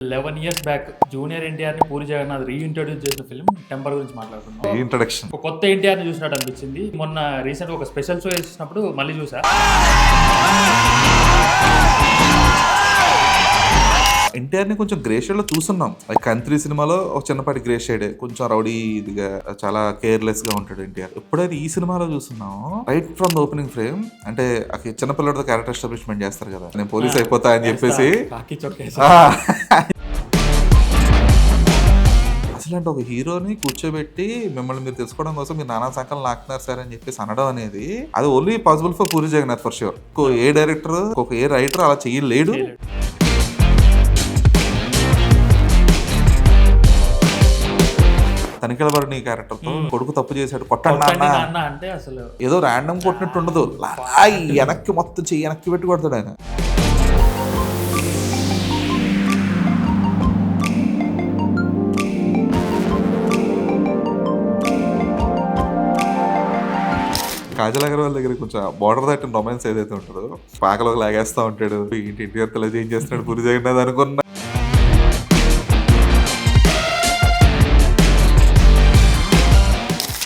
11 years back junior ఎన్టీఆర్‌ని పూరి జగన్నాథ్ రీఇంట్రొడ్యూస్ చేసిన film 'temper' గురించి మాట్లాడుకుందాం. ఇంట్రడక్షన్ ఒక కొత్త ఎన్టీఆర్‌ని చూసినట్టు అనిపించింది. మొన్న రీసెంట్‌గా ఒక స్పెషల్ షో చేసినప్పుడు మళ్ళీ చూసా. ఎన్టీఆర్ని కొంచెం గ్రే షేడ్లో చూస్తున్నాం. లైక్ కంత్రి సినిమాలో ఒక చిన్నపాటి గ్రే షేడ్, కొంచెం రౌడీ ఇదిగా చాలా కేర్లెస్ గా ఉంటాడు ఎన్టీఆర్. ఎప్పుడైతే ఈ సినిమాలో చూస్తున్నామో right from the opening frame, అంటే చిన్నపిల్లడితో క్యారెక్టర్ ఎస్టాబ్లిష్మెంట్ చేస్తారు కదా, నేను పోలీస్ అయిపోతా అని చెప్పేసి కాకి చొక్కా అసలు అంటే ఒక హీరోని కూర్చోబెట్టి మిమ్మల్ని మీరు తెలుసుకోవడం కోసం మీరు నానా సంకలం నాకుతున్నారు సార్ అని చెప్పేసి అనడం అనేది అది only possible for Puri Jagannadh for sure. A director a writer అలా చేయలేడు. తనిఖీలబడి క్యారెక్టర్ తో కొడుకు తప్పు చేశాడు కొట్టండి అన్న అంటే అసలు ఏదో ర్యాండమ్ కొట్టినట్టు ఉండదు, వెనక్కి మొత్తం చెయ్యి వెనక్కి పెట్టి కొడతాడు ఆయన. కాజల్ అగర్వాల్ దగ్గర కొంచెం బార్డర్ దాటిన రొమాన్స్ ఏదైతే ఉంటుందో, పాకలో లాగేస్తా ఉంటాడు, ఇంటి ఇంటి తల ఏం చేస్తున్నాడు పూరి జగన్నాథ్ అనుకున్నా.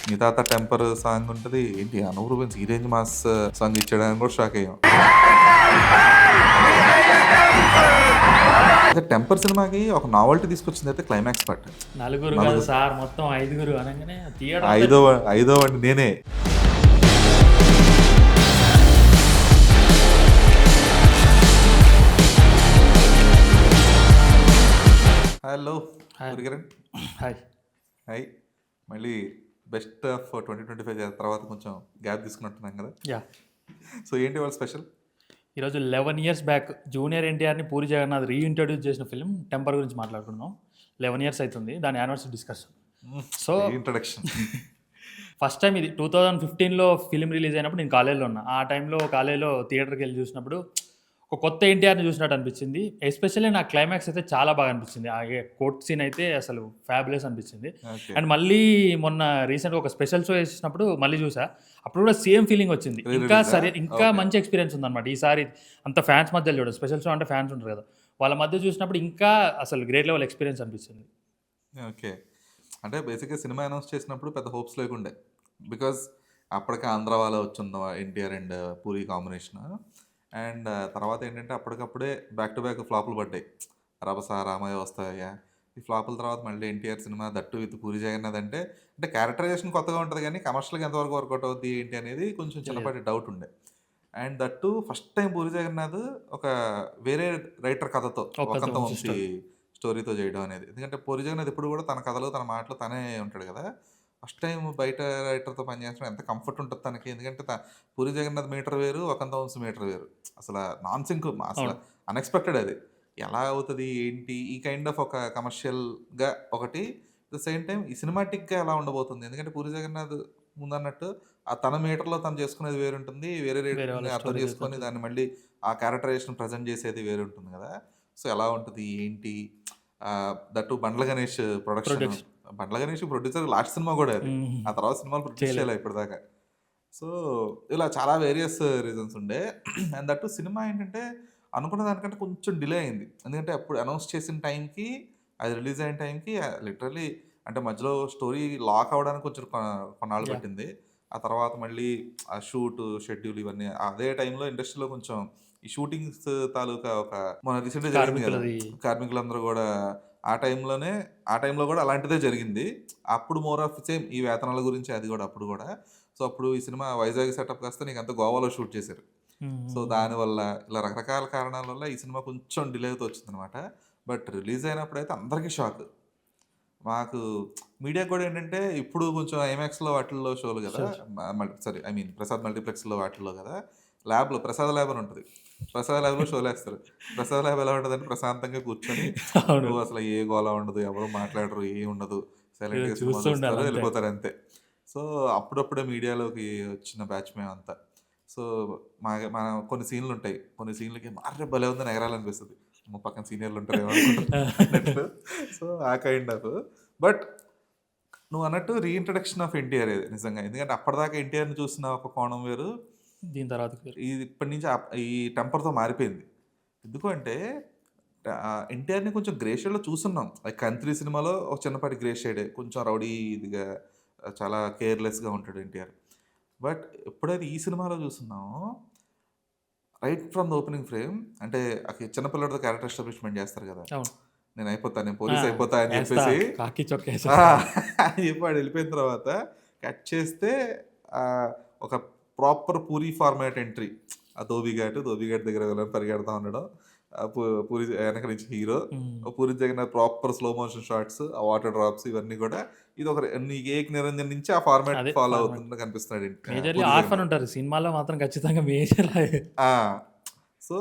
మిగతా టెంపర్ సాంగ్ ఉంటుంది ఏంటి, అనూరు ఈ రేంజ్ మాస్ సాంగ్ ఇచ్చాడని కూడా షాక్ అయ్యాం. అదే టెంపర్ సినిమాకి ఒక నావల్టీ తీసుకొచ్చింది అయితే క్లైమాక్స్ పార్ట్. నలుగురు సార్ మొత్తం ఐదుగురు అనగానే ఐదో అండి నేనే. Hello hi hi. మళ్ళీ బెస్ట్ ఆఫ్ 2025 తర్వాత కొంచెం గ్యాప్ తీసుకున్నట్టున్నాం కదా. యా. సో ఏంటి వాళ్ళ స్పెషల్? ఈరోజు 11 ఇయర్స్ బ్యాక్ జూనియర్ ఎన్టీఆర్‌ని పూరి జగన్నాథ్ రీఇంట్రొడ్యూస్ చేసిన ఫిల్మ్ 'టెంపర్' గురించి మాట్లాడుకుందాం. 11 ఇయర్స్ అవుతుంది దాని anniversary discussion. So introduction first time ఇది 2015లో ఫిల్మ్ రిలీజ్ అయినప్పుడు నేను కాలేజ్లో ఉన్నా. ఆ టైంలో కాలేజ్లో థియేటర్కి వెళ్ళి చూసినప్పుడు ఒక కొత్త ఎన్టీఆర్‌ని చూసినట్టు అనిపించింది. ఎస్పెషల్లీ నాకు క్లైమాక్స్ అయితే చాలా బాగా అనిపించింది. ఆ కోర్ట్ సీన్ అయితే అసలు ఫ్యాబులస్ అనిపించింది. అండ్ మళ్ళీ మొన్న రీసెంట్గా ఒక స్పెషల్ షో చేసినప్పుడు మళ్ళీ చూసా, అప్పుడు కూడా సేమ్ ఫీలింగ్ వచ్చింది. ఇంకా మంచి ఎక్స్పీరియన్స్ ఉందన్నమాట ఈసారి. అంత ఫ్యాన్స్ మధ్య చూడదు, స్పెషల్ షో అంటే ఫ్యాన్స్ ఉంటారు కదా, వాళ్ళ మధ్య చూసినప్పుడు ఇంకా అసలు గ్రేట్ లెవెల్ ఎక్స్పీరియన్స్ అనిపించింది. ఓకే, అంటే బేసిక్గా సినిమా అనౌన్స్ చేసినప్పుడు పెద్ద హోప్స్ లేకుండే, బికాజ్ అప్పటికే ఆంధ్ర వాళ్ళ వచ్చింది NTR and puri combination. And తర్వాత ఏంటంటే అప్పటికప్పుడే బ్యాక్ టు బ్యాక్ ఫ్లాపులు పడ్డాయి. రభస, రామయ్య వస్తాయా, ఈ ఫ్లాపుల తర్వాత మళ్ళీ ఎన్టీఆర్ సినిమా దట్టు విత్ పూరి జగన్నాథ్ అంటే క్యారెక్టరైజేషన్ కొత్తగా ఉంటుంది కానీ కమర్షియల్గా ఎంతవరకు వర్కౌట్ అవుద్ది ఏంటి అనేది కొంచెం చిన్నపాటి డౌట్ ఉండే. And that first time Puri Jagannadh ఒక వేరే రైటర్ కథతో ఒకంత వంశీ స్టోరీతో చేయడం అనేది. ఎందుకంటే పూరి జగన్నాథ్ ఎప్పుడు కూడా తన కథలు తన మాటలు తనే ఉంటాడు కదా. ఫస్ట్ టైం బయట రైటర్తో పనిచేయడం ఎంత కంఫర్ట్ ఉంటుంది తనకి. ఎందుకంటే పూరి జగన్నాథ్ మీటర్ వేరు, ఒకంత వంశీ మీటర్ వేరు. అసలు నాన్ సింక్, అసలు అన్ఎక్స్పెక్టెడ్. అది ఎలా అవుతుంది ఏంటి, ఈ కైండ్ ఆఫ్ ఒక కమర్షియల్గా ఒకటి, ద సేమ్ టైం ఈ సినిమాటిక్గా ఎలా ఉండబోతుంది. ఎందుకంటే పూరి జగన్నాథ్ ముందన్నట్టు ఆ తన మీటర్లో తను చేసుకునేది వేరు ఉంటుంది, వేరే రైటర్ని అర్థం చేసుకొని దాన్ని మళ్ళీ ఆ క్యారెక్టరైజేషన్ ప్రజెంట్ చేసేది వేరు ఉంటుంది కదా. సో ఎలా ఉంటుంది ఏంటి, that Bandla Ganesh production, Bandla Ganesh producer last cinema కూడా అది, ఆ తర్వాత సినిమాలు ప్రొడ్యూస్ చేయాలి ఇప్పటిదాకా. సో ఇలా చాలా వేరియస్ రీజన్స్ ఉండే. అండ్ దట్టు సినిమా ఏంటంటే అనుకున్న దానికంటే కొంచెం డిలే అయింది. ఎందుకంటే అప్పుడు అనౌన్స్ చేసిన టైంకి అది రిలీజ్ అయిన టైంకి లిటరలీ అంటే మధ్యలో స్టోరీ లాక్ అవ్వడానికి కొంచెం కొన్నాళ్ళు పట్టింది. ఆ తర్వాత మళ్ళీ ఆ షూట్ షెడ్యూల్ ఇవన్నీ అదే టైంలో ఇండస్ట్రీలో కొంచెం ఈ షూటింగ్స్ తాలూకా ఒక మన రీసెంట్గా జరిగింది కదా, కార్మికులందరూ కూడా ఆ టైంలో కూడా అలాంటిదే జరిగింది. అప్పుడు మోర్ ఆఫ్ సేమ్ ఈ వేతనాల గురించి అది కూడా అప్పుడు కూడా. సో అప్పుడు ఈ సినిమా వైజాగ్ సెటప్ కాస్త నీకు అంతా గోవాలో షూట్ చేశారు. సో దానివల్ల ఇలా రకరకాల కారణాల వల్ల ఈ సినిమా కొంచెం డిలేతో వచ్చిందనమాట. బట్ రిలీజ్ అయినప్పుడు అయితే అందరికీ షాక్. మాకు మీడియా కూడా ఏంటంటే ఇప్పుడు కొంచెం ఐమాక్స్లో వాటిల్లో షోలు కదా, సారీ ఐ మీన్ ప్రసాద్ మల్టీప్లెక్స్లో వాటిల్లో కదా, ల్యాబ్లో ప్రసాద్ ల్యాబ్ అని ఉంటుంది, ప్రసాద్ ల్యాబ్లో షోలు వేస్తారు. ప్రసాద్ ల్యాబ్ ఎలా ఉంటుందంటే ప్రశాంతంగా కూర్చొని అసలు ఏ గోలా ఉండదు, ఎవరు మాట్లాడరు, ఏ ఉండదు, సైలెంట్గా చూస్తారు, వెళ్ళిపోతారు అంతే. సో అప్పుడప్పుడే మీడియాలోకి వచ్చిన బ్యాచ్ మేమంతా. సో మన కొన్ని సీన్లు ఉంటాయి, కొన్ని సీన్లకి మారే భలే ఉందని ఎగరాలనిపిస్తుంది, పక్కన సీనియర్లు ఉంటారు ఏమనుకుంటారు. సో ఆ కైండ్ ఆఫ్. బట్ నువ్వు అన్నట్టు రీఇంట్రడక్షన్ ఆఫ్ ఎన్టీఆర్ ఇది నిజంగా. ఎందుకంటే అప్పటిదాకా ఎన్టీఆర్ని చూసిన ఒక కోణం వేరు, దీని తర్వాత ఇది ఇప్పటి నుంచి ఈ టెంపర్తో మారిపోయింది. ఎందుకు అంటే ఎన్టీఆర్ని కొంచెం గ్రే షేడ్లో చూస్తున్నాం. లైక్ 'కంత్రి' సినిమాలో ఒక చిన్నపాటి గ్రే షేడే, కొంచెం రౌడీ ఇదిగా, చాలా కేర్‌లెస్‌గా ఉంటాడు ఎన్టీఆర్. బట్ ఎప్పుడైతే ఈ సినిమాలో చూస్తున్నామో, right from the opening frame, అంటే చిన్న పిల్లోడితో క్యారెక్టర్ ఎస్టాబ్లిష్మెంట్ చేస్తారు కదా, అవును. నేను అయిపోతా, నేను ఆ! పోలీస్ అయిపోతా అని ఏస్తా. చెప్పేసి కాకి చొక్కా ఆ! ఏసేస్తా. అని చెప్పి వాడు వెళ్ళిపోయిన తర్వాత కట్ చేస్తే ఒక ప్రాపర్ పూరి ఫార్మాట్ ఎంట్రీ. ఆ ధోబిఘాట్ దగ్గర విలన్ పరిగెడతా ఉండడం. పూరి వెనక నుంచి hero, hmm. Puri Jagannadh proper slow motion shots, ఆ వాటర్ డ్రాప్స్ ఇవన్నీ కూడా ఇది ఒక నీకు ఏక్ నిరంజన్ నుంచి ఆ ఫార్మాట్ అదే ఫాలో ఫార్మాట్. అవుతుందని కనిపిస్తున్నాడు మేజర్‌లీ పూరి ఆర్ఫన్ జగన్నాథ్. ఉంటారు. సినిమాలో మాత్రం ఖచ్చితంగా మేజర్ ఆ! సో,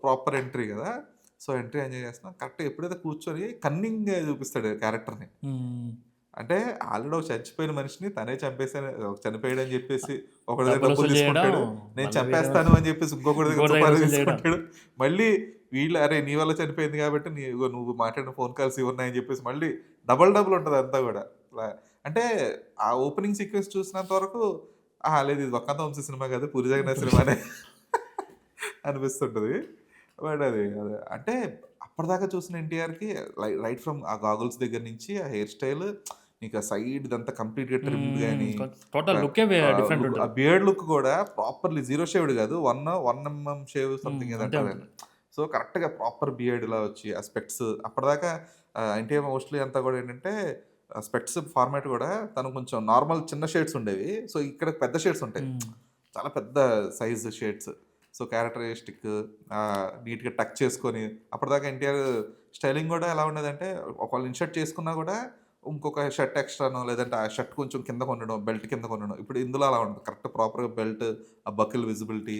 ప్రాపర్ ఎంట్రీ గదా! సో, ఎంట్రీ ఎంజాయ్ చేస్తున్నాం. కరెక్ట్‌గా ఎప్పుడైతే కూర్చొని కన్నింగ్‌గా చూపిస్తాడు క్యారెక్టర్‌ని. హ్మ్. అంటే ఆల్రెడీ ఒక చచ్చిపోయిన మనిషిని తనే చంపేసాను, చనిపోయాడని చెప్పేసి ఒకడి దగ్గర డబ్బులు డబ్బులు వసూలు చేయడం, తీసుకుంటాడు. నేను మళ్ళీ వేరే చంపేస్తాను అని చెప్పేసి ఇంకొకడి దగ్గర ఇంకోడి దగ్గర సుపారీ వసూలు చేయడం. తీసుకుంటాడు. మళ్ళీ వీళ్ళు అరే నీ వల్ల చనిపోయింది కాబట్టి ఇగో నువ్వు మాట్లాడిన ఫోన్ కాల్స్ ఇవి ఉన్నాయని చెప్పేసి మళ్ళీ డబుల్ ఉంటది అంతా గూడా. అంటే ఆ ఓపెనింగ్ సీక్వెన్స్ చూసినంత వరకు ఆహా! లేదు ఇది 'వక్కంత వంశీ' సినిమా కాదు, 'పూరి జగన్నాథ్' సినిమానే అనిపిస్తుంటది. బట్ అది అంటే అప్పటిదాకా చూసిన ఎన్టీఆర్‌కి రైట్ ఫ్రమ్ ఆ గాగుల్స్ దగ్గర నుంచి ఆ హెయిర్ స్టైల్, నీకు ఆ సైడ్ ఇదంతా కంప్లీట్‌గా ట్రిమ్డ్ హ్మ్. గాని, ఒక టోటల్ లుక్కే డిఫరెంట్ లుక్, ఆ ఉంటది. బియర్డ్ లుక్ కూడా ప్రాపర్‌లీ జీరో షేవ్డ్ కాదు. 1 ఎంఎం షేవ్ సంథింగ్ ఏదో అంతే అంటారు ఉంటది. దాన్ని. సో, కరెక్ట్‌గా ప్రాపర్ బియర్డ్ ఇలా వచ్చి ఆ స్పెక్ట్స్ అప్పటిదాకా ఎన్టీఆర్ మోస్ట్‌లీ అంతా కూడా ఏంటంటే స్పెక్ట్స్ ఫార్మాట్ కూడా తను కొంచెం నార్మల్ చిన్న షేడ్స్ ఉండేవి. సో, ఇక్కడ పెద్ద షేడ్స్ ఉంటాయి. హ్మ్. చాలా పెద్ద సైజ్ షేడ్స్. సో, క్యారెక్టరిస్టిక్ నీట్‌గా టక్ చేసుకొని, అప్పటిదాకా ఎన్టీఆర్ స్టైలింగ్ గూడా ఎలా ఉండేదంటే, ఒకవేళ ఇన్‌షర్ట్ చేసుకున్నా గూడా ఇంకొక షర్ట్ ఎక్స్‌ట్రానో, లేదంటే ఆ షర్ట్ కొంచెం కిందకొండడం, బెల్ట్ కిందకొండడం. ఇప్పుడు ఇందులో అలా ఉండదు. కరెక్ట్ ప్రాపర్‌గా బెల్ట్, ఆ బకిల్ విజిబిలిటీ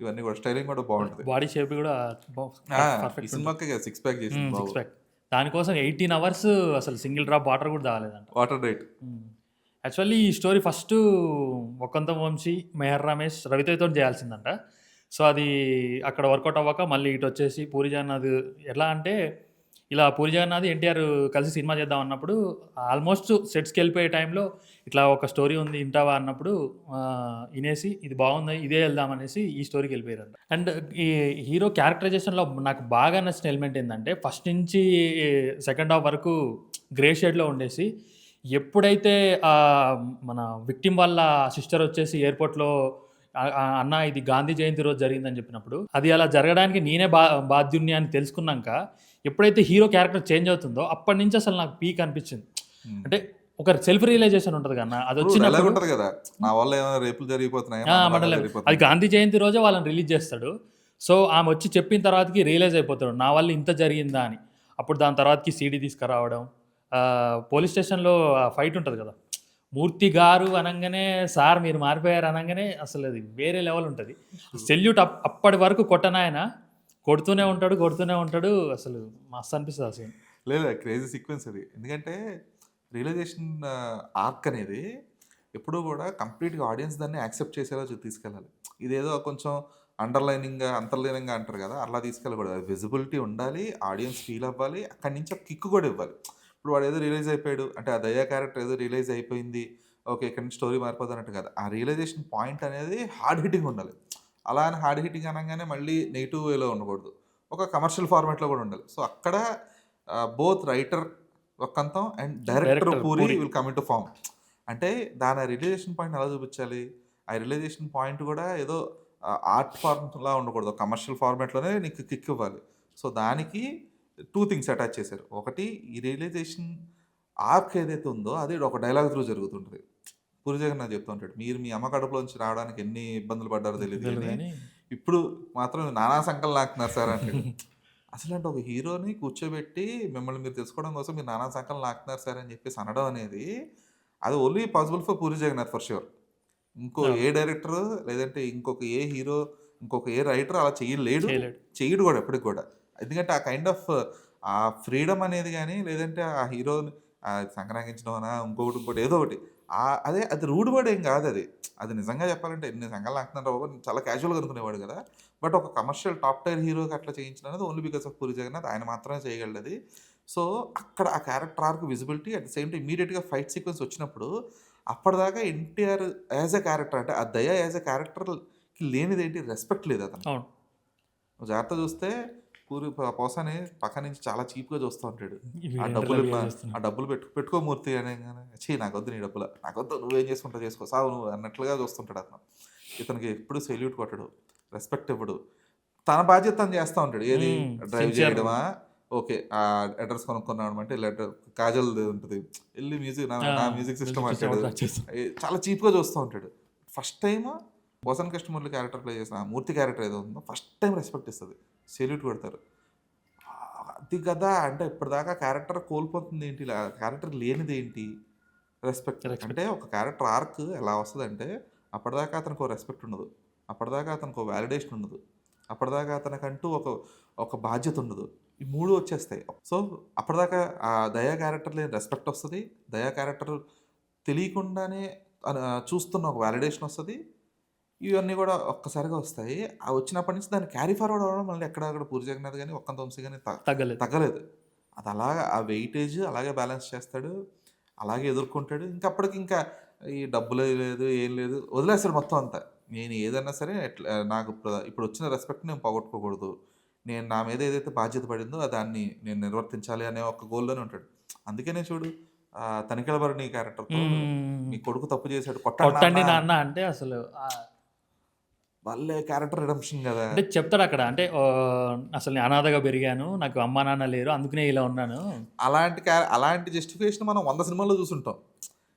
ఇవన్నీ గూడా స్టైలింగ్ గూడా బావుంటది. బాడీ షేప్ కూడా బా ఆ! ఈ పర్ఫెక్ట్ ఉంటది. సినిమాకే సిక్స్ ప్యాక్ చేసింది బాబు. Six pack. దానికోసం 18 అవర్స్ అసలు సింగిల్ డ్రాప్ వాటర్ కూడా తాగలేదంట. Water right. హ్మ్. యాక్చువల్లీ ఈ స్టోరీ ఫస్టు 'వక్కంతం వంశీ', 'మెహర్ రమేష్', రవితేజతోని చేయాల్సిందంట. సో, అది అక్కడ వర్కౌట్ అవ్వక మళ్ళీ ఇటొచ్చేసి పూరి జగన్నాథ్ ఎలా అంటే, ఇలా పూరి జగన్నాథ్, ఎన్టీఆర్ కలిసి సినిమా చేద్దాం అన్నప్పుడు ఆల్మోస్ట్ సెట్స్‌కెళ్ళిపోయే టైంలో ఇట్లా ఒక స్టోరీ ఉంది ఇంటావా అన్నప్పుడు ఇనేసి ఇది బాగుంది ఇదే వెళ్దాం అనేసి ఈ స్టోరీకెళ్ళిపోయారంట. అండ్ ఈ హీరో క్యారెక్టరైజేషన్‌లో నాకు బాగా నచ్చిన ఎలిమెంట్ ఏందంటే, ఫస్ట్ నుంచి సెకండ్ హాఫ్ వరకు గ్రే షేడ్‌లో ఉండేసి ఎప్పుడైతే మన విక్టిమ్ వాళ్ళ సిస్టర్ వచ్చేసి ఎయిర్‌పోర్ట్‌లో అన్న ఇది గాంధీ జయంతి రోజు జరిగిందని చెప్పినప్పుడు, అది అలా జరగడానికి నేనే బాధ్యుడిని అని తెలుసుకున్నాంక, ఎప్పుడైతే హీరో క్యారెక్టర్ చేంజ్ అవుతుందో, అప్పటి నుంచి అసలు నాకు పీక్ అనిపించింది. హ్మ్. అంటే ఒక సెల్ఫ్ రియలైజేషన్ ఉంటది కదన్న! ఇప్పుడు డైలాగ్ అదొచ్చినప్పుడు ఉంటది గదా! నా వల్ల ఏమైనా రేపులు జరిగిపోతున్నాయా? ఆ! మానభంగాలు మంటలేదు. అది జరిగిపోతున్నాయా? గాంధీ జయంతి రోజే వాళ్ళని రిలీజ్ చేస్తాడు. సో, ఆమె వచ్చి చెప్పిన తర్వాతకి రియలైజ్ అయిపోతాడు. నా వల్ల ఇంత జరిగిందా అని. అప్పుడు దాని తర్వాతకి సీడీ తీసుకురావడం. పోలీస్ స్టేషన్‌లో ఆ ఫైట్ ఉంటది కదా! మూర్తి గారు అనంగానే, సార్ మీరు మారిపోయారు అనంగానే అసలది వేరే లెవెల్ ఉంటది. సెల్యూట్ అప్పటి వరకు కొట్టనాయన కొడుతూనే ఉంటాడు, కొడుతూనే ఉంటాడు. అసలు మస్తు అనిపిస్తది ఆ సీన్. లేదు. క్రేజీ సీక్వెన్స్ అది. ఎందుకంటే రియలైజేషన్ ఆర్క్ అనేది ఎప్పుడూ గూడా కంప్లీట్‌గా ఆడియన్స్ దాన్ని యాక్సెప్ట్ చేసేలా తీసుకెళ్ళాలి. ఇదేదో కొంచెం అండర్‌లైనింగ్‌గా, అంతర్లీనంగా అంటారు గదా! అలా తీసుకెళ్ళకూడదు. అది విజిబిలిటీ ఉండాలి. ఆడియన్స్ ఫీల్ అవ్వాలి. అక్కడి నుంచి ఆ కిక్ గూడా ఇవ్వాలి. ఇప్పుడు వాడేదో రియలైజ్ అయిపోయాడు. అంటే ఆ దయ్య క్యారెక్టర్ ఏదో రియలైజ్ అయిపోయింది. ఓకే. ఇక్కడి నుంచి స్టోరీ మారిపోద్ది అన్నట్టు కాదు. ఆ రియలైజేషన్ పాయింట్ అనేది హార్డ్ హిట్టింగ్ ఉండాలి. అలా అని హార్డ్ హిట్టింగ్ అనంగానే మళ్ళీ నెగెటివ్ వేలో ఉండకూడదు. ఒక కమర్షియల్ ఫార్మాట్‌లో గూడా ఉండాలి. సో, అక్కడ both writer Vakkantham and director director Puri Puri. Will come into form. అంటే దాని రియలైజేషన్ పాయింట్‌ని ఎలా చూపించాలి? ఆ రియలైజేషన్ పాయింట్ గూడా ఏదో ఆర్ట్ ఫార్మ్‌లా ఉండకూడదు. కమర్షియల్ ఫార్మాట్‌లోనే నీకు కిక్ ఇవ్వాలి. సో, దానికి 2 థింగ్స్ అటాచ్ చేశారు. ఒకటి ఈ రియలైజేషన్ ఆర్క్ ఏదైతే ఉందో అది ఒక డైలాగ్ త్రూ జరుగుతుంటది. పూరి జగన్నాథ్ చెప్తూ ఉంటాడు. మీరు మీ అమ్మ కడుపులోంచి రావడానికి ఎన్ని ఇబ్బందులు పడ్డారో తెలీదు తెలీదు గానీ, గానీ ఇప్పుడు మాత్రం నానా సంకలు నాకుతున్నారు సార్ అంటాడు. అసలంటే ఒక హీరోని కూర్చోబెట్టి మిమ్మల్ని మీరు తెలుసుకోవడం కోసం మీరు నానా సంకలు నాకుతున్నారు సార్ అని చెప్పేసి అనడం అనేది, అది only possible for Puri Jagannadh for sure. ఇంకో అవును. ఏ డైరెక్టర్ లేదంటే ఇంకొక ఏ హీరో, ఇంకొక ఏ రైటర్ అలా చేయలేడు. చేయలేడు. చెయ్యడు గూడా ఎప్పటికి గూడా. ఎందుకంటే ఆ కైండ్ ఆఫ్ ఆ ఫ్రీడమ్ అనేది గాని, లేదంటే ఆ హీరోని సంక్రాంతించడం అనా, ఇంకోటి ఏదో ఒకటి. అదే అది రూడ్ వర్డ్ ఏం గాదది. అది నిజంగా చెప్పాలంటే ఎన్ని సంఘాలు నాకుతున్నారా బాబు! అని చాలా క్యాజువల్‌గా అనుకునేవాడు గదా! బట్ ఒక కమర్షియల్ టాప్ టైర్ హీరోకి అట్లా చేయించడం అనేది only because of Puri Jagannadh. ఆయన మాత్రమే చేయగలడది. సో, అక్కడ ఆ character arc visibility at the same time ఇమ్మీడియేట్‌గా ఫైట్ సీక్వెన్స్ వచ్చినప్పుడు, అప్పటిదాకా ఎన్టీఆర్ యాస్ ఎ క్యారెక్టర్ అంటే ఆ దయ యాస్ ఎ క్యారెక్టర్‌కి లేనిదేంటి రెస్పెక్ట్ లేదు అతనికి. అవును. నువ్వు జాగ్రత్తగా చూస్తే పోసాని పక్క నుంచి చాలా చీప్గా చూస్తూ ఉంటాడు. వీడు ఆ ఏంట్రా డబ్బులు బిహేవ్ ఆ చేస్తున్నాడు. డబ్బులు పెట్టుకో మూర్తి అనగానే ఛీ నాకొద్దు నీ డబ్బులు నాకొద్దు నువ్వేం చేసుకుంటావు చేసుకో సావు నువ్వు అన్నట్లుగా చూస్తుంటాడు అతను. ఇతనికి ఎప్పుడు సెల్యూట్ కొట్టడు, రెస్పెక్ట్ ఇవ్వడు. తన బాధ్యత తను చేస్తూ ఉంటాడు. ఏది డ్రైవ్ సిన్సియర్. చేయడమా, ఓకే ఆ అడ్రస్ కొనుక్కున్నాడు అంటే లెటర్ కాజల్ ఉంటుంది వెళ్ళి మ్యూజిక్ నా మ్యూజిక్ సిస్టమ్ అంటాడు. చాలా చీప్గా చూస్తూ ఉంటాడు. First time Vasanth Krishnamurthy character play చేసిన ఆ మూర్తి క్యారెక్టర్ ఏదో ఉందో ఫస్ట్ టైం రెస్పెక్ట్ ఇస్తుంది, సెల్యూట్ కొడతారు. అది కదా అంటే ఇప్పటిదాకా క్యారెక్టర్ కోల్పోతుంది ఏంటి, క్యారెక్టర్ లేనిది ఏంటి రెస్పెక్ట్. అంటే ఒక క్యారెక్టర్ ఆర్క్ ఎలా వస్తుందంటే అప్పటిదాకా అతనికి ఒక రెస్పెక్ట్ ఉండదు, అప్పటిదాకా అతనికి ఒక వ్యాలిడేషన్ ఉండదు, అప్పటిదాకా అతనికంటూ ఒక ఒక బాధ్యత ఉండదు. ఈ మూడు వచ్చేస్తాయి. సో అప్పటిదాకా ఆ దయా క్యారెక్టర్ లేని రెస్పెక్ట్ వస్తుంది, దయా క్యారెక్టర్ తెలియకుండానే చూస్తున్న ఒక వ్యాలిడేషన్ వస్తుంది. ఇవన్నీ కూడా ఒక్కసారిగా వస్తాయి. ఆ వచ్చినప్పటి నుంచి దాన్ని క్యారీ ఫార్వర్డ్ అవ్వడం మళ్ళీ ఎక్కడక్కడ పూరి జగన్నాథ్ కానీ ఒక్కంత వంశీ కానీ తగ్గలేదు. తగ్గలేదు. అది అలాగా ఆ వెయిటేజ్ అలాగే బ్యాలెన్స్ చేస్తాడు, అలాగే ఎదుర్కొంటాడు. ఇంకా అప్పటికి ఇంకా ఈ డబ్బులు లేదు ఏం లేదు వదిలేస్తాడు మొత్తం అంతా. నేను ఏదన్నా సరే నాకు ఇప్పుడు వచ్చిన రెస్పెక్ట్ నేను పోగొట్టుకోకూడదు, నేను నా మీద ఏదైతే బాధ్యత పడిందో దాన్ని నేను నిర్వర్తించాలి అనే ఒక గోల్లోనే ఉంటాడు. అందుకనే చూడు తనిఖీల భరణి క్యారెక్టర్తో మీ కొడుకు తప్పు చేశాడు కొట్టండి నాన్న అంటే అసలు వాళ్ళే క్యారెక్టర్ రిడెంప్షన్ కదా. అంటే చెప్తాడు అక్కడ అంటే అసలు నేను అనాథగా పెరిగాను, నాకు అమ్మా నాన్న లేరు, అందుకనే ఇలా ఉన్నాను. అలాంటి జస్టిఫికేషన్ మనం 100 సినిమాల్లో చూసుంటాం.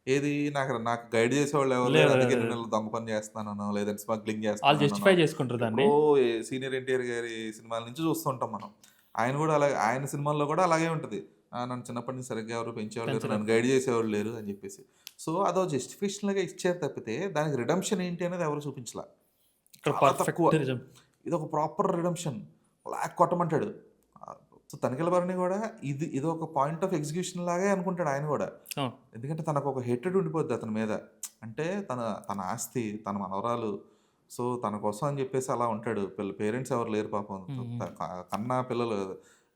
ఏది నాకు నాకు గైడ్ చేసేవాళ్ళు ఎవరు లేరు, అందుకే నేను దొంగ పని చేస్తున్నాను లేదంటే స్మగ్లింగ్ వాళ్ళు జస్టిఫై చేస్తున్నాను. చేసుకుంటారు దాన్ని. సీనియర్ ఎన్టీఆర్ గారి సినిమాల నుంచి చూస్తుంటాం మనం. ఆయన కూడా అలాగే, ఆయన సినిమాల్లో కూడా అలాగే ఉంటుంది. నన్ను చిన్నప్పటి నుంచి సరిగ్గా ఎవరు పెంచేవాళ్ళు లేరు, నన్ను గైడ్ చేసేవాళ్ళు లేరు అని చెప్పేసి. సో అదో జస్టిఫికేషన్ లాగా ఇచ్చారు తప్పితే దానికి రిడెంప్షన్ ఏంటి అనేది ఎవరు చూపించలా. ఇక్కడ చాలా perfect తక్కువ. నిజం. ఇది ఒక ప్రాపర్ రిడెంప్షన్ లాక్ కొట్టమంటాడు. సో తనిఖీల భరణి కూడా ఇది ఒక పాయింట్ ఆఫ్ ఎగ్జిక్యూషన్ లాగే అనుకుంటాడు ఆయన కూడా. అవును. ఎందుకంటే తనకు ఒక హేటెడ్ ఉండిపోద్ది అతని మీద. అంటే తన ఆస్తి, తన మనవరాలు, సో తన కోసం అని చెప్పేసి అలా ఉంటాడు. పేరెంట్స్ ఎవరు లేరు పాపం, కన్నా పిల్లలు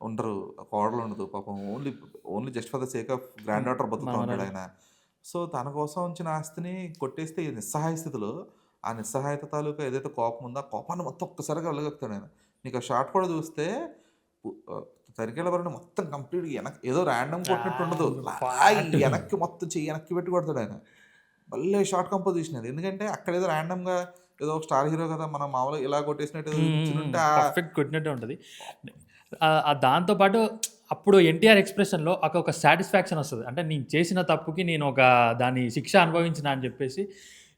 ఉండరు, కోడలు ఉండదు పాపం, only just for the sake of grand daughter బతుకుతూ ఉంటాడు ఆయన. సో తన కోసం వచ్చిన ఆస్తిని కొట్టేస్తే ఈ నిస్సహాయ స్థితిలో ఆ నిస్సహాయత తాలూకా ఏదైతే కోపం ఉందో ఆ కోపాన్ని మొత్తం ఒక్కసారిగా వెళ్ళగలుగుతాడు ఆయన. నీకు ఆ షార్ట్ కూడా చూస్తే తనిఖీల భరణి మొత్తం కంప్లీట్గా వెనక్కి ఏదో ర్యాండమ్ కొట్టినట్టు ఉండదు, వెనక్కి మొత్తం చెయ్యి వెనక్కి పెట్టి కొడతాడు ఆయన. మళ్ళీ షార్ట్ కంపోజిషన్ అది. ఎందుకంటే అక్కడ ఏదో ర్యాండమ్గా ఏదో ఒక స్టార్ హీరో కదా మనం మామూలుగా ఇలా కొట్టేసినట్టు పర్ఫెక్ట్ కొట్టినట్టే ఉంటుంది. దాంతోపాటు అప్పుడు ఎన్టీఆర్ ఎక్స్ప్రెషన్లో ఒక సాటిస్ఫాక్షన్ వస్తుంది. అంటే నేను చేసిన తప్పుకి నేను ఒక దాని శిక్ష అనుభవించిన అని చెప్పేసి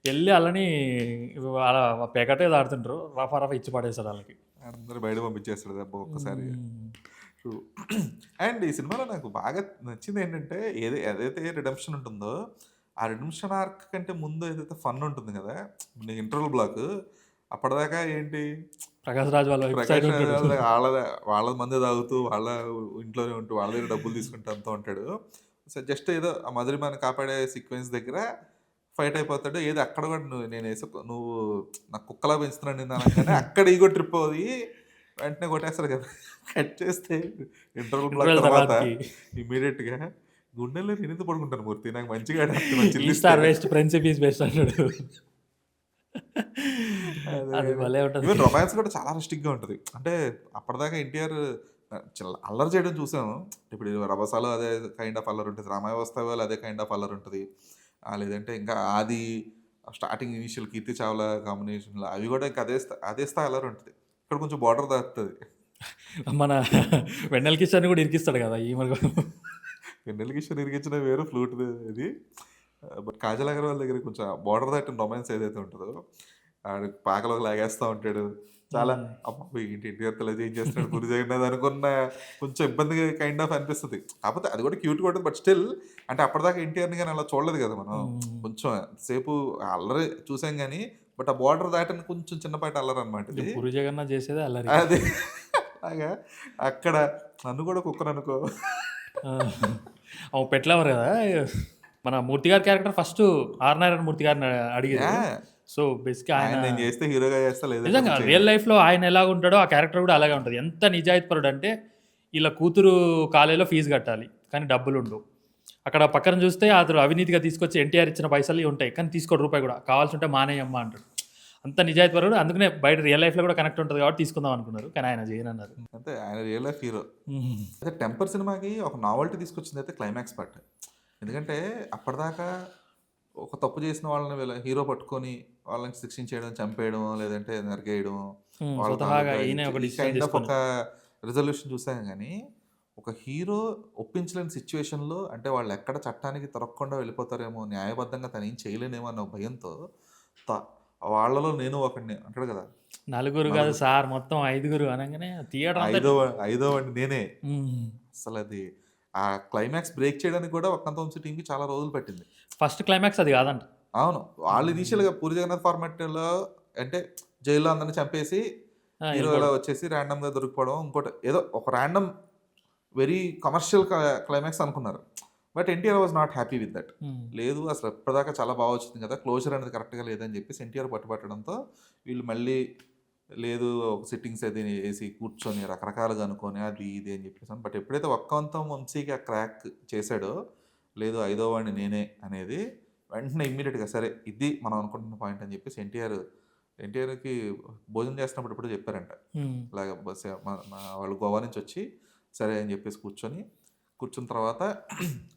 వెళ్ళి అలాని అలా పెకటే దాడుతుంటారు, రఫా రఫా ఇచ్చి పడేస్తారు వాళ్ళకి, అందరూ బయట పంపించేస్తాడు దెబ్బ ఒక్కసారి. అండ్ ఈ సినిమాలో నాకు బాగా నచ్చింది ఏంటంటే ఏదైతే రిడెంప్షన్ ఉంటుందో ఆ రిడెంప్షన్ ఆర్క్ కంటే ముందు ఏదైతే ఫన్ ఉంటుంది కదా, నీకు ఇంటర్వల్ బ్లాక్ అప్పటిదాకా ఏంటి ప్రకాష్ రాజ్ వాళ్ళ మందే తాగుతూ వాళ్ళ ఇంట్లోనే ఉంటూ వాళ్ళ దగ్గర డబ్బులు తీసుకుంటూ అంతా ఉంటాడు. సో జస్ట్ ఏదో ఆ మధురిమాని కాపాడే సీక్వెన్స్ దగ్గర ఫైట్ అయిపోతాడు. ఏది అక్కడ కూడా నేను నువ్వు నాకు కుక్కలా పెంచుతున్నాను నేను అనగానే అక్కడ ఈగో ట్రిప్ అవుతుంది, వెంటనే కొట్టేస్తారు కదా. కట్ చేస్తే ఇంటర్వల్ బ్లాక్ తర్వాత ఇమీడియట్గా గుండెల్లో నేను ఎందుకు పడుకుంటాను మూర్తి, నాకు మంచిగా రొమాన్స్ కూడా చాలా రెస్టిక్గా ఉంటుంది. అంటే అప్పటిదాకా ఎన్టీఆర్ అల్లరి చేయడం చూసాము, ఇప్పుడు రభసాలో అదే కైండ్ ఆఫ్ అల్లరి ఉంటుంది, రామాయ వస్తావాలు అదే కైండ్ ఆఫ్ అల్లరి ఉంటుంది, లేదంటే ఇంకా ఆది స్టార్టింగ్ ఇనిషియల్ కీర్తి చావ్లా కాంబినేషన్లో అవి కూడా ఇంకా అదే స్థాయి అల్లరి ఉంటుంది. ఇక్కడ కొంచెం బార్డర్ దాటుతుంది. మన వెన్నెల కిషోర్ కూడా ఇరికిస్తాడు కదా ఈ వెన్నెల కిషోర్ ఇరికించిన వేరు ఫ్లూట్ ఇది. బట్ కాజల్ అగర్వాల్ దగ్గర కొంచెం బార్డర్ దాటిన రొమాన్స్ ఏదైతే ఉంటుందో ఆడు పాకలో లాగేస్తూ ఉంటాడు. చాలా ఏంటి ఎన్టీఆర్ తల ఏం చేస్తున్నాడు పూరి జగన్నాథ్ అనుకున్న కొంచెం ఇబ్బందిగా కైండ్ ఆఫ్ అనిపిస్తుంది. కాకపోతే అది కూడా క్యూట్గా ఉంటుంది. బట్ స్టిల్ అంటే అప్పటిదాకా ఎన్టీఆర్ని కానీ అలా చూడలేదు కదా మనం, కొంచెం సేపు అల్లరి చూసాం కానీ బట్ ఆ బార్డర్ దాటిన కొంచెం చిన్నపాటి అల్లరి అనమాట ఇది. పూరి జగన్నాథ్ చేసేది అల్లరి. అదే అలాగా అక్కడ నన్ను కూడా కుక్కను అనుకో పెట్లవరు కదా మన మూర్తి గారి character first are Narayana Murthy గారిని అడిగారు. సో బేసిక్గా ఆయన చేస్తే హీరోగా చేస్తా లేదు, నిజంగా రియల్ లైఫ్లో ఆయన ఎలా ఉంటాడో ఆ క్యారెక్టర్ కూడా అలాగే ఉంటుంది. ఎంత నిజాయితీపరుడు అంటే ఇలా కూతురు కాలేజీలో ఫీజు కట్టాలి కానీ డబ్బులు ఉండవు. అక్కడ పక్కన చూస్తే అతను అవినీతిగా తీసుకొచ్చి ఎన్టీఆర్ ఇచ్చిన పైసలు ఉంటాయి కానీ తీసుకోడు రూపాయి కూడా, కావాల్సి ఉంటే మానేయమ్మ అంటాడు. అంత నిజాయితీపరుడు. అందుకనే బయట రియల్ లైఫ్‌లో కూడా కనెక్ట్ ఉంటది కాబట్టి తీసుకుందాం అనుకున్నారు. కానీ ఆయన చేయనన్నారు. అంతే ఆయన రియల్ లైఫ్ హీరో. హ్మ్. అయితే 'టెంపర్' సినిమాకి ఒక నావెల్టీ తీసుకొచ్చిందయితే క్లైమాక్స్ పార్ట్. ఎందుకంటే అప్పటిదాకా ఒక తప్పు చేసిన వాళ్ళని హీరో పట్టుకొని వాళ్ళని శిక్షించేయడం, చంపేయడం లేదంటే నరికేయడం, వాళ్ళ స్వతహాగా తాలూకా ఈయనే ఒక ఈ డిసిషన్ కైండ్ ఆఫ్ తీసుకొని. ఒక రిజల్యూషన్ చూసాం గానీ, ఒక హీరో ఒప్పించలేని సిట్యుయేషన్‌లో అంటే వాళ్ళెక్కడ చట్టానికి దొరకకుండా వెళ్ళిపోతారేమో, న్యాయబద్ధంగా తనేం చేయలేనేమో అన్న భయంతో త వాళ్ళలో నేను ఒకడిని అంటాడు కదా! నలుగురు కాదు నలుగురు సార్ మొత్తం ఐదుగురు అనంగానే థియేటర్ అంతా ఐదో వాడిని నేనే. హ్మ్. అసలది ఆ క్లైమాక్స్ బ్రేక్ చేయడానికి కూడా 'వక్కంత వంశీ' టీమ్‌కి చాలా రోజులు పట్టింది. ఫస్ట్ క్లైమాక్స్ అది కాదంట. అవును. వాళ్ళు హ్మ్. ఇనీషియల్‌గా 'పూరి జగన్నాథ్' ఫార్మాట్‌లో అంటే జైల్‌లో అందరిని చంపేసి హీరో ఇలా ఎళ్ళిపోవడం. వచ్చేసి రాండమ్‌గా దొరికిపోవడం. ఇంకోటి ఏదో ఒక రాండమ్ వెరీ కమర్షియల్ క్లైమాక్స్ అనుకున్నారు. But NTR was not happy with that. హ్మ్. లేదు అసలు ఇప్పటిదాకా చాలా బాగా వచ్చింది కదా! క్లోజర్ అనేది కరెక్ట్‌గా లేదని చెప్పేసి ఎన్టీఆర్ పట్టుబట్టడంతో వీళ్ళు మళ్ళీ లేదు ఒక సిట్టింగ్స్ అది ఏసి కూర్చొని రకరకాలుగా అనుకోని అది ఇది అని చెప్పేసి బట్ ఎప్పుడైతే వక్కంతం వంశీకి ఆ క్రాక్ చేసాడో, లేదు ఐదో వాడిని నేనే అనేది వెంటనే ఇమ్మీడియేట్‌గా సరే ఇది మనం అనుకుంటున్న పాయింట్ అని చెప్పేసి ఎన్టీఆర్‌కి భోజనం చేస్తున్నప్పుడు ఎప్పుడో చెప్పారంట. హ్మ్. ఇలాగ మా వాళ్ళు గోవా నుంచి వచ్చి సరే అని చెప్పేసి కూర్చున్న తర్వాత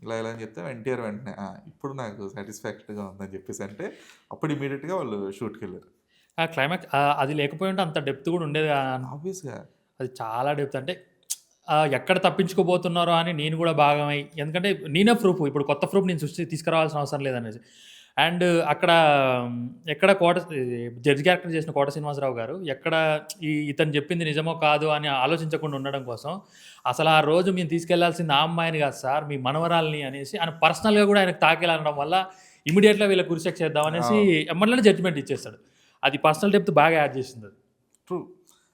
ఇలా అని చెప్తే ఎన్టీఆర్ వెంటనే ఇప్పుడు నాకు సాటిస్ఫాక్టరీగా ఉందని చెప్పేసి అంటే అప్పుడు ఇమ్మీడియేట్‌గా వాళ్ళు షూట్‌కెళ్ళారు. ఆ క్లైమాక్స్ అది లేకపోయుంటే అంత డెప్త్ కూడా ఉండేది ఆబ్వియస్‌గా. అది చాలా డెప్త్ అంటే ఎక్కడ తప్పించుకోబోతున్నారో అని నేను కూడా భాగమై ఎందుకంటే నేనే ప్రూఫ్. ఇప్పుడు కొత్త ప్రూఫ్ నేను సృష్టి తీసుకురావాల్సిన అవసరం లేదనేసి. అండ్ అక్కడ ఎక్కడ జడ్జ్ క్యారెక్టర్ చేసిన కోట శ్రీనివాసరావు గారు ఎక్కడ ఇతను చెప్పింది నిజమో కాదో అని ఆలోచించకుండా ఉండడం కోసం అసలు ఆ రోజు మేము తీసుకెళ్లాల్సింది ఆ అమ్మాయిని కాదు సార్ మీ మనవరాల్ని అనేసి ఆయన పర్సనల్‌గా కూడా ఆయనకు తాకేయాలనడం వల్ల ఇమ్మీడియేట్‌గా వీళ్ళకి ఉరి శిక్ష చేద్దాం అనేసి అవును. ఎమ్మటనే జడ్జ్‌మెంట్ ఇచ్చేస్తాడు. అది పర్సనల్ డెప్త్ బాగా యాడ్ చేసిందది. ట్రూ.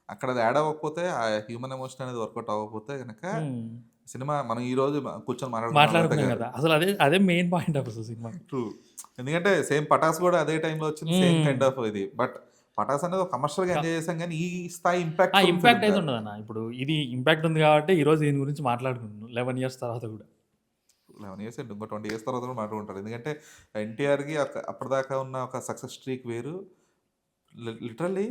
అక్కడ అది యాడ్ అవ్వకపోతే ఆ హ్యూమన్ ఎమోషన్ అనేది వర్కౌట్ అవ్వకపోతే గనక హ్మ్. సినిమా మనం ఈరోజు కూర్చొని మాట్లాడుకునే వాళ్ళంతా మాట్లాడుకున్నాం కాదు. గదా! అసలు అదే మెయిన్ పాయింట్ అసలు సినిమాకి. ట్రూ. ఎందుకంటే సేమ్ 'పటాస్' కూడా అదే టైంలో వచ్చింది. సేమ్ హ్మ్. కైండ్ ఆఫ్ ఇది. బట్ 'పటాస్' అనేది ఒక కమర్షియల్‌గా క ఎంజాయ్ చేసాం గానీ, ఈ స్థాయి ఆ! ఇంపాక్ట్‌ఫుల్ ఇంపాక్ట్ ఫిల్మ్ అయితే కాదు. ఉండదన్న. ఇప్పుడు ఇది ఇంపాక్ట్ ఉంది గాబట్టి ఈరోజు దీని గురించి మాట్లాడుకుంటున్నాం. 11 ఇయర్స్ తర్వాత గూడా. 11 ఇయర్స్ ఏంటి ఇంకో 20 ఇయర్స్ తర్వాత కూడా మాట్లాడుకుంటారు. ఎందుకంటే ఎన్టీఆర్‌కి అప్పటిదాకా ఉన్న ఒక సక్సెస్ స్ట్రీక్ వేరు. లిటరల్లీ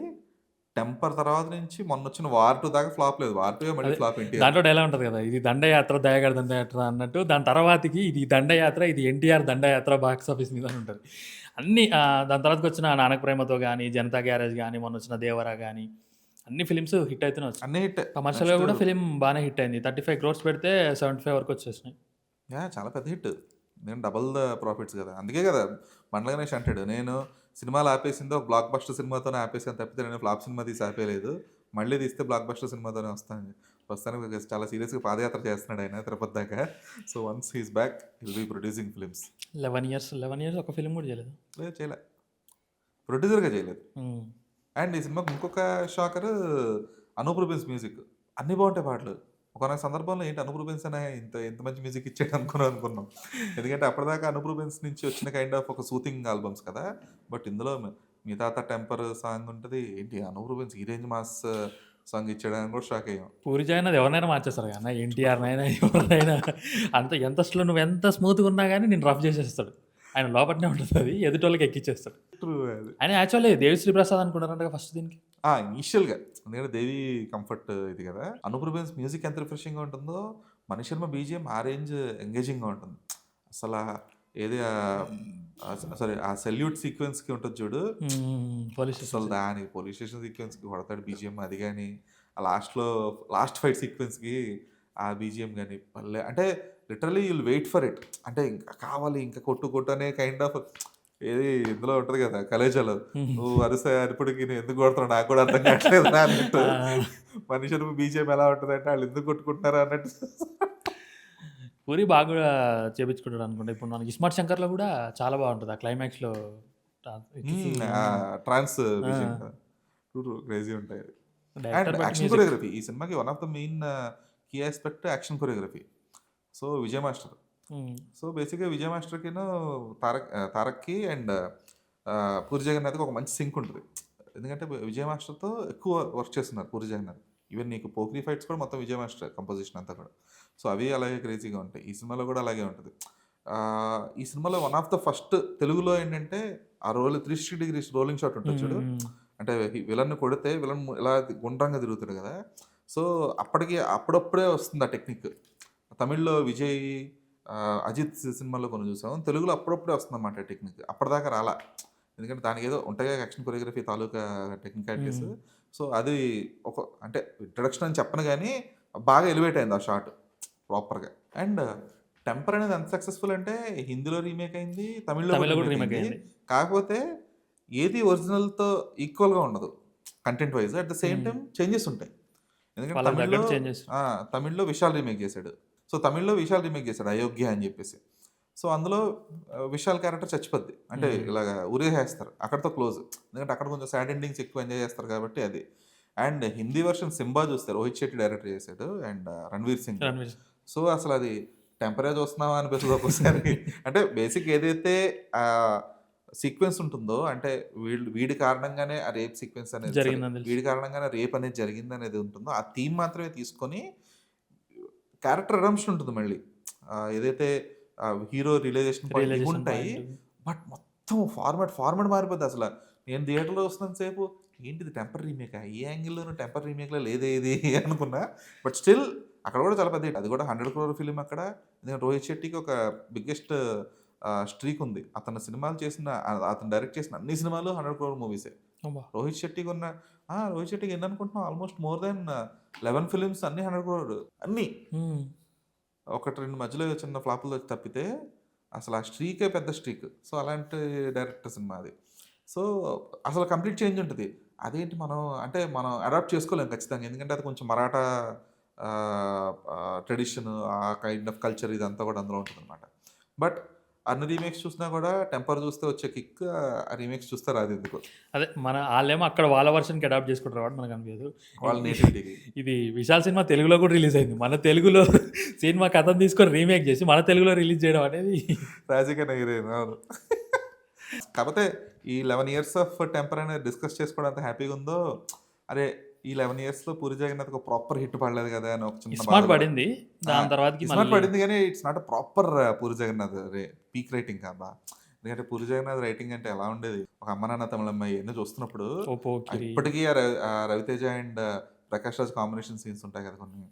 'టెంపర్' తర్వాత నుంచి మొన్నొచ్చిన 'వార్ 2' దాకా ఫ్లాప్ లేదు. 'వార్ 2' మళ్ళీ అదే ఫ్లాప్ ఎన్టీఆర్‌ది. దాంట్లో డైలాగ్ ఉంటది గదా! ఇది దండయాత్ర, దయాగర్ దండయాత్ర అన్నట్టు దాని తర్వాతకి ఇది దండయాత్ర, ఇది ఎన్టీఆర్ దండయాత్ర బాక్స్ ఆఫీస్ మీద అని ఉంటది. అన్నీ దాని తర్వాతకొచ్చిన 'నాన్నకు ప్రేమతో' గాని, 'జనతా గ్యారేజ్' గాని, మొన్నొచ్చిన 'దేవరా' గాని అన్ని ఫిల్మ్స్ హిట్ అయితేనే వచ్చినాయి. అన్నీ హిట్టే. కమర్షియల్‌గా నెక్స్ట్ గూడా ఫిల్మ్ బానే హిట్ అయింది. 35 క్రోర్స్ పెడితే 75 వరకు వచ్చేసినాయి. చాలా పెద్ద హిట్. ఎందుకంటే డబుల్ ద ప్రాఫిట్స్ గదా! అందుకే గదా! బండ్ల గణేష్ అంటాడు. నేను సినిమాలు ఆపేసింది ఒక బ్లాక్ బస్టర్ సినిమాతోనే ఆపేసాను తప్పితే నేను ఫ్లాప్ సినిమా తీసి ఆపేయలేదు. మళ్ళీ తీస్తే బ్లాక్ బస్టర్ సినిమాతోనే వస్తాను. ప్రస్తుతానికి చాలా సీరియస్‌గా పాదయాత్ర చేస్తున్నాడు ఆయన తిరుపతి దాకా. So, once he is back he will be producing films. 11 years ఒక ఫిల్మ్ గూడా చేయలేదు. లేదు చేయలే. ప్రొడ్యూసర్‌గా చేయలేదు. హ్మ్. అండ్ ఈ సినిమాకి ఇంకొక షాకరు 'అనూప్ రూబెన్స్' మ్యూజిక్. అన్నీ బావుంటాయి పాటలు. ఒకానొక సందర్భంలో ఏంటి 'అనూప్ రూబెన్స్' అనే ఇంత మంచి మ్యూజిక్ ఇచ్చాడు అనుకున్నాం. ఎందుకంటే అప్పటిదాకా 'అనూప్ రూబెన్స్' నుంచి వచ్చిన కైండ్ ఆఫ్ ఒక సూతింగ్ ఆల్బమ్స్ కదా! బట్ ఇందులో 'మీ తాత టెంపర్' సాంగ్ ఉంటది. ఏంటి 'అనూప్ రూబెన్స్' ఈ రేంజ్ మాస్ సాంగ్ ఇచ్చాడని కూడా షాక్ అయ్యాం. 'పూరి జగన్నాథ్' ఎవరినైనా మార్చేస్తారు అన్న. ఎన్టీఆర్‌నైనా ఎవరినైనా అంత ఎంత స్మూత్‌గా ఉన్నా గాని నేను రఫ్ చేసేస్తాడు. ఆయన లోపటనే ఉంటదది. ఎదుటోళ్ళకి ఎక్కిచ్చేస్తాడు. ట్రూ అది. ఆయన యాక్చువల్లీ 'దేవిశ్రీ ప్రసాద్' అనుకున్నారంటగా ఫస్ట్ దీనికి. ఇనీషియల్‌గా ఎందుకంటే 'దేవి కంఫర్ట్' ఇది కదా! 'అనూప్ రూబెన్స్' మ్యూజిక్ ఎంత రిఫ్రెషింగ్‌గా ఉంటుందో, 'మణి శర్మ' బీజీఎం ఆ రేంజ్ ఎంగేజింగ్‌గా ఉంటుంది. అసలా ఏది సారీ ఆ సెల్యూట్ సీక్వెన్స్‌కి ఉంటది చూడు. పోలీస్ అసలు స్టేషన్ దానికి పోలీస్ స్టేషన్ సీక్వెన్స్‌కి కొడతాడు బీజీఎం అది గాని, ఆ లాస్ట్ ఫైట్ సీక్వెన్స్‌కి ఆ బీజీఎం గాని భలే అంటే literally you will wait for it. అంటే ఇంకా కావాలి ఇంకా కొట్టు అనే కైండ్ ఆఫ్ ఏది ఇందులో ఉంటది కదా! 'కలేజాలో' నువ్వు అరిస్తే అరిపుడికి నేను ఎందుకు కొడుతున్నావు నాకు కూడా అర్థం కావట్లేదురా అన్నట్టు. ఆ! మనిషి బీజీఎం ఎలా ఉంటదంటే ఆళ్ళు ఎందుకు కొట్టుకుంటున్నారు అన్నట్టు. పూరి బాగా గూడా చేపించుకుంటాడు అనుకుంటా. ఇప్పుడు మనకి 'ఇస్మార్ట్ శంకర్‌లో' గూడా చాలా బావుంటది. ఆ క్లైమాక్స్‌లో ఎక్కిసి ట్రాన్స్ ఆ! బీజీఎం కదా! క్రేజీ ఉంటాయి. అండ్ డైరెక్టర్ బట్టి యాక్షన్ మ్యూజిక్. కొరియోగ్రఫీ. ఈ సినిమాకి one of the main key aspect action choreography. So, Vijay master. Hmm. So, బేసిక్‌గా విజయ్ మాస్టర్‌కిను తారక్‌కి అండ్ పూరి జగన్నాథ్‌కి ఒక మంచి సింక్ ఉంటది. ఎందుకంటే విజయ్ మాస్టర్‌తో ఎక్కువ వర్క్ చేస్తున్నారు పూరి జగన్నాథ్. ఈవెన్ నీకు 'పోకిరి' ఫైట్స్ కూడా మొత్తం విజయ్ మాస్టర్ కంపోజిషన్ అంతా కూడా. సో, అవి అలాగే క్రేజీగా ఉంటాయి. ఈ సినిమాలో కూడా అలాగే ఉంటది. ఈ సినిమాలో వన్ ఆఫ్ ద ఫస్ట్ తెలుగులో ఏంటంటే ఆ రోల్ 360 డిగ్రీస్ రోలింగ్ షాట్ ఉంటుంది చూడు. అంటే విలన్‌ని కొడితే విలన్ ఇలా గుండ్రంగా తిరుగుతాడు కదా! సో, అప్పుడప్పుడే వస్తుంది ఆ టెక్నిక్. తమిళ్‌లో విజయ్, అజిత్ సినిమాలో కొన్ని చూసాం. తెలుగులో అప్పుడప్పుడే వస్తుందన్నమాట ఆ టెక్నిక్. అప్పటిదాకా రాలా. ఎందుకంటే దానికేదో ఉంటాయిగా యాక్షన్ కొరియోగ్రఫీ తాలూకా టెక్నికాలిటీస్. సో, అది ఒక అంటే ఇంట్రడక్షన్ అని చెప్పను గానీ, బాగా ఎలివేట్ అయింది ఆ షాట్ ప్రాపర్‌గా. అండ్ 'టెంపర్' అనేది ఎంత సక్సెస్‌ఫుల్ అంటే హిందీలో రీమేక్ అయింది, తమిళ్లో కూడా తమిళ్లో కూడా రీమేక్ రీమేక్ అయింది. అయింది. కాకపోతే ఏది ఒరిజినల్‌తో ఈక్వల్‌గా ఉండదు content wise. At the same time changes ఉంటాయి. ఎందుకంటే వాళ్ళకి తమిళ్లో తగ్గట్టు చేంజ్ చేస్తారు. తమిళ్లో విశాల్ రీమేక్ చేశాడు. సో, తమిళ్లో విశాల్ రీమేక్ చేశాడు 'అయోగ్య' అని చెప్పేసి. సో, అందులో విశాల్ క్యారెక్టర్ చచ్చిపోద్ది. అంటే ఇలాగ ఉరేసేస్తారు. అక్కడితో క్లోజ్. ఎందుకంటే అక్కడ కొంచెం సాడ్ ఎండింగ్స్ ఎక్కువ ఎంజాయ్ చేస్తారు కాబట్టి అది. అండ్ హిందీ వెర్షన్ 'సింబా' చూస్తే రోహిత్ శెట్టి డైరెక్టర్ చేశాడు. అండ్ రణ్వీర్ సింగ్. రణ్వీర్ సింగ్. సో, అసలది టెంపరే చూస్తున్నావా అనిపిస్తది ఒక్కోసారి. అంటే బేసిక్ ఏదైతే సీక్వెన్స్ ఉంటుందో అంటే వీడి కారణంగానే ఆ రేప్ సీక్వెన్స్ అనేది జరిగిందని తెలుసు. వీడి కారణంగానే రేప్ అనేది జరిగిందనేది ఉంటుందో ఆ థీమ్ మాత్రమే తీసుకొని క్యారెక్టర్ రిడెంప్షన్ ఉంటుంది మళ్ళీ. ఏదైతే హీరో రియలైజేషన్ పాయింట్ రియలైజేషన్ ఇవుంటాయి. పాయింట్. బట్ మొత్తం ఫార్మాట్ మారిపోద్ది అసల. నేను థియేటర్‌లో చూస్తున్నంత సేపు ఏంటిది టెంపర్ రీమేకా? ఏ యాంగిల్‌లోనూ టెంపర్ రీమేక్‌లా లేదే ఇది అనుకున్నా. బట్ స్టిల్ అక్కడ కూడా చాలా పెద్ద హిట్. అది కూడా 100 క్రోర్ ఫిల్మ్ అక్కడ. ఎందుకంటే రోహిత్ శెట్టికి ఒక బిగ్గెస్ట్ స్ట్రీక్ ఉంది. అతను డైరెక్ట్ చేసిన అన్ని సినిమాలు 100 క్రోర్ మూవీసే. అబ్బా! రోహిత్ శెట్టికి ఎన్ననుకుంటున్నావు ఆల్మోస్ట్ మోర్ దెన్ 11 ఫిల్మ్స్ అన్నీ 100 క్రోర్ అన్నీ. హ్మ్. ఒకటి 2 మధ్యలో చిన్న ఫ్లాపులు తప్పితే అసలు ఆ స్ట్రీకే పెద్ద స్ట్రీక్. సో, అలాంటి డైరెక్టర్ సినిమా అది. సో, అసలు కంప్లీట్ చేంజ్ ఉంటది. అదేంటి మనం అడాప్ట్ చేసుకోలేం ఖచ్చితంగా. ఎందుకంటే అది కొంచెం మరాఠా ట్రెడిషన్, ఆ కైండ్ ఆఫ్ కల్చర్ ఇదంతా కూడా అందులో ఉంటదనమాట. బట్ అన్ని రీమేక్స్ చూసినా కూడా 'టెంపర్' చూస్తే వచ్చే కిక్ ఆ రీమేక్స్ చూస్తే రాదెందుకో. అదే ఆళ్ళేమో అక్కడ వాళ్ళ వర్షన్‌కి అడాప్ట్ చేసుకుంటారు కాబట్టి మనకనిపియదు. వాళ్ళ నేటివిటీకి. ఇది విశాల్ సినిమా తెలుగులో కూడా రిలీజ్ అయింది. మన తెలుగులో సినిమా కథను తీసుకొని రీమేక్ చేసి మన తెలుగులో రిలీజ్ చేయడం అనేది రాజకీయ నగిరేది. అవును. కాపోతే ఈ 11 ఇయర్స్ ఆఫ్ 'టెంపర్' అనేది డిస్కస్ చేసుకోవడం ఎంత హ్యాపీగా ఉందో, అరే ఈ 11 ఇయర్స్‌లో 'పూరి జగన్నాథ్‌కి' ఒక ప్రాపర్ హిట్ పడలేదు కదా! అని ఒక చిన్న బాధ ఇస్మార్ట్ కూడా. పడింది. దాని తర్వాతకి ఇస్మార్ట్ మళ్ళీ పడింది గానీ it's not a proper 'Puri Jagannadh' peak writing అబ్బా! ఎందుకంటే 'పూరి జగన్నాథ్' రైటింగ్ అంటే ఎలా ఉండేది? ఒక అమ్మ నాన్న తమిళమ్మాయి ఇయన్నీ చూస్తున్నప్పుడు ఓ పోకిరి. ఇప్పటికీ ఆ Ravi Teja and Prakash Raj combination scenes ఉంటాయి కదా కొన్ని.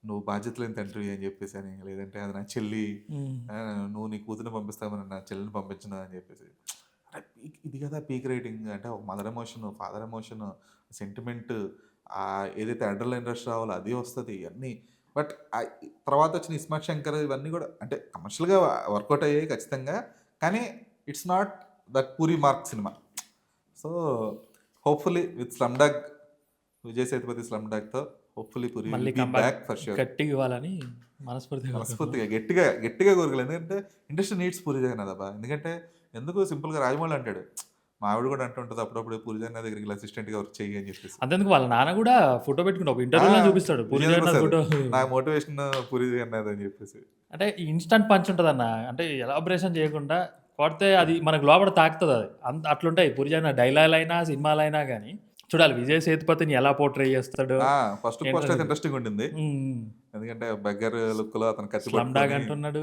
నువ్వు బాధ్యత లేని తండ్రివి అని చెప్పేసి అని, లేదంటే అది నా చెల్లి, నువ్వు నీ కూతురిని పంపిస్తావని నా చెల్లిని పంపించను అని చెప్పేసి. అరే ఇది కదా పీక్ రైటింగ్. అంటే ఒక mother emotion, father emotion, sentiment, ఏదైతే అడ్రినలిన్ రష్ రావాలో అది వస్తది ఇయన్నీ. బట్ తర్వాత వచ్చిన 'ఇస్మార్ట్ శంకర్' ఇవన్నీ కూడా అంటే కమర్షియల్‌గా వర్కౌట్ అయ్యాయి ఖచ్చితంగా. కానీ it's not that Puri mark సినిమా. So, hopefully with 'slum dog' Vijay Sethupathi 'slum డాగ్'తో హోప్‌ఫుల్లీ పూరి మళ్ళీ will be comeback back for sure. గట్టిగా ఇవ్వాలని మనస్ఫూర్తిగా మనస్ఫూర్తిగా గట్టిగా కోరుకోలేదు. ఎందుకంటే ఇండస్ట్రీ నీడ్స్ పూరి జగన్నాథ్ అబ్బా. ఎందుకంటే ఎందుకు సింపుల్‌గా రాజమౌళి అంటాడు. మా ఆవిడ కూడా అంటుంటది అప్పుడప్పుడు పూరి జగన్నాథ్ దగ్గరికి ఇలా అసిస్టెంట్‌గా వర్క్ చెయ్యి అని చెప్పేసి. అంతెందుకు వాళ్ళ నాన్న కూడా ఫోటో పెట్టుకుంటే ఒక ఇంటర్వ్యూలో చూపిస్తాడు. పూరి జగన్నాథ్ ఫోటో. నా మోటివేషన్ పూరి జగన్నాథ్ అని చెప్పేసి. అంటే ఇన్‌స్టంట్ పంచ్ ఉంటదన్న. అంటే ఎలాబరేషన్ చేయకుండా కొడితే అది మనకు లోపల తాకుతది అది. అట్లుంటాయి పూరి జగన్నాథ్ డైలాగులైనా, సినిమాలైనా గాని. చూడాలి విజయ్ సేతుపతిని ఎలా పోర్ట్రే చేస్తాడో. ఫస్ట్ పోస్ట్ అయితే ఇంట్రెస్టింగ్ ఉండింది. హ్మ్. ఎందుకంటే బెగ్గర్ లుక్‌లో అతను కత్తి స్లమ్ డాగ్ పట్టుకొని అంటున్నాడు.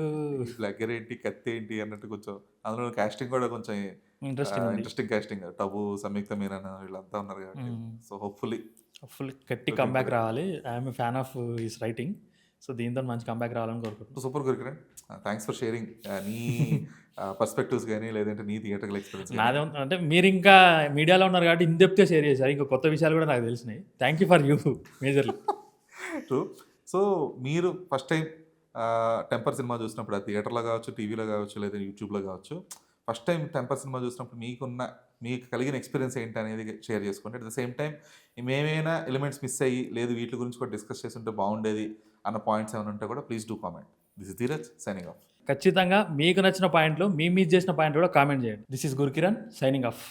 బెగ్గర్ ఏంటి, కత్తి ఏంటి అన్నట్టు కొంచెం అందులో కాస్టింగ్ కూడా కొంచెం ఇంట్రెస్టింగ్ ఉంది. Interesting casting. టబు, సంయుక్త మీనన్ వీళ్ళంతా ఉన్నారు కాబట్టి. సో, హోప్‌ఫుల్లీ ఫుల్ గట్టి కంబ్యాక్ రావాలి. I'm a fan of his writing. So దీంతో మంచి కంబ్యాక్ రావాలని కోరుకుంటున్నాను. Super Gurukiran. Thanks for sharing నీ పర్స్పెక్టివ్స్ గాని, లేదంటే నీ థియేటర్‌కల్ ఎక్స్‌పీరియన్స్ గాని. నాదే అంటే మీరు ఇంకా మీడియాలో ఉన్నారు కాబట్టి ఇన్ డెప్త్‌గా షేర్ చేశారు. ఇంకా కొత్త విషయాలు కూడా నాకు తెలిసినాయి. Thank you for you majorly. True. So, మీరు ఫస్ట్ టైం 'టెంపర్' సినిమా చూసినప్పుడు అది థియేటర్‌లో కావచ్చు, టీవీలో కావచ్చు, లేదా యూట్యూబ్‌లో కావచ్చు. ఫస్ట్ టైం 'టెంపర్' సినిమా చూసినప్పుడు మీకు కలిగిన ఎక్స్‌పీరియన్స్ ఏంటనేది షేర్ చేసుకోండి. అట్ ద సేమ్ టైమ్ మేమైనా ఎలిమెంట్స్ మిస్ అయ్యి, లేదు వీటి గురించి కూడా డిస్కస్ చేసుంటే బాగుండేది అన్న పాయింట్స్ ఏమైనా ఉంటే కూడా please do comment. This is Dheeraj signing off. ఖచ్చితంగా మీకు నచ్చిన పాయింట్లు, మేము మిస్ చేసిన పాయింట్లు కూడా కామెంట్ చేయండి. This is Gurukiran signing off.